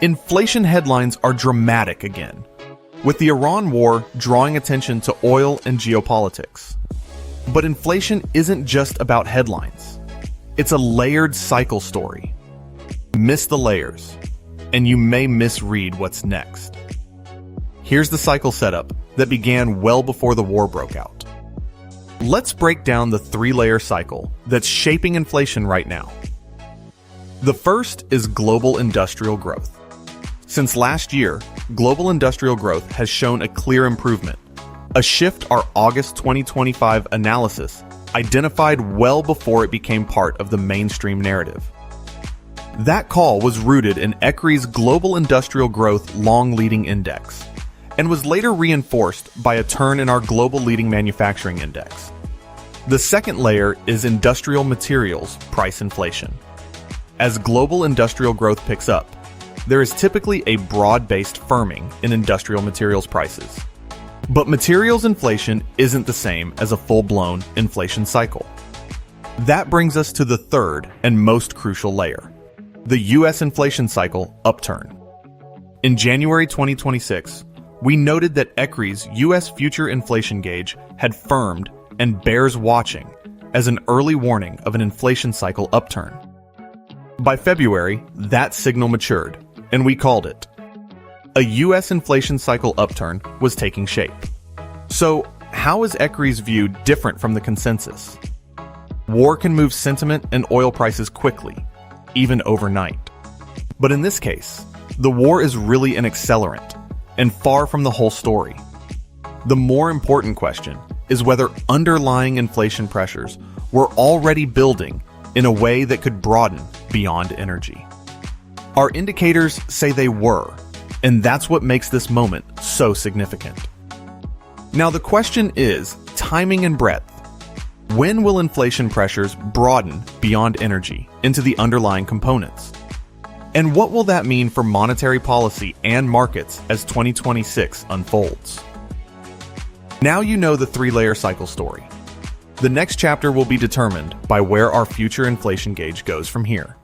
Inflation headlines are dramatic again, with the Iran war drawing attention to oil and geopolitics. But inflation isn't just about headlines. It's a layered cycle story. Miss the layers, and you may misread what's next. Here's the cycle setup that began well before the war broke out. Let's break down the three-layer cycle that's shaping inflation right now. The first is global industrial growth. Since last year, global industrial growth has shown a clear improvement, a shift our August 2025 analysis identified well before it became part of the mainstream narrative. That call was rooted in ECRI's Global Industrial Growth Long Leading Index, and was later reinforced by a turn in our Global Leading Manufacturing Index. The second layer is industrial materials price inflation. As global industrial growth picks up, there is typically a broad-based firming in industrial materials prices. But materials inflation isn't the same as a full-blown inflation cycle. That brings us to the third and most crucial layer, the U.S. inflation cycle upturn. In January 2026, we noted that ECRI's U.S. future inflation gauge had firmed and bears watching as an early warning of an inflation cycle upturn. By February, that signal matured, and we called it. A U.S. inflation cycle upturn was taking shape. So, how is ECRI's view different from the consensus? War can move sentiment and oil prices quickly, even overnight. But in this case, the war is really an accelerant, and far from the whole story. The more important question is whether underlying inflation pressures were already building in a way that could broaden beyond energy. Our indicators say they were, and that's what makes this moment so significant. Now the question is timing and breadth. When will inflation pressures broaden beyond energy into the underlying components? And what will that mean for monetary policy and markets as 2026 unfolds? Now you know the three-layer cycle story. The next chapter will be determined by where our future inflation gauge goes from here.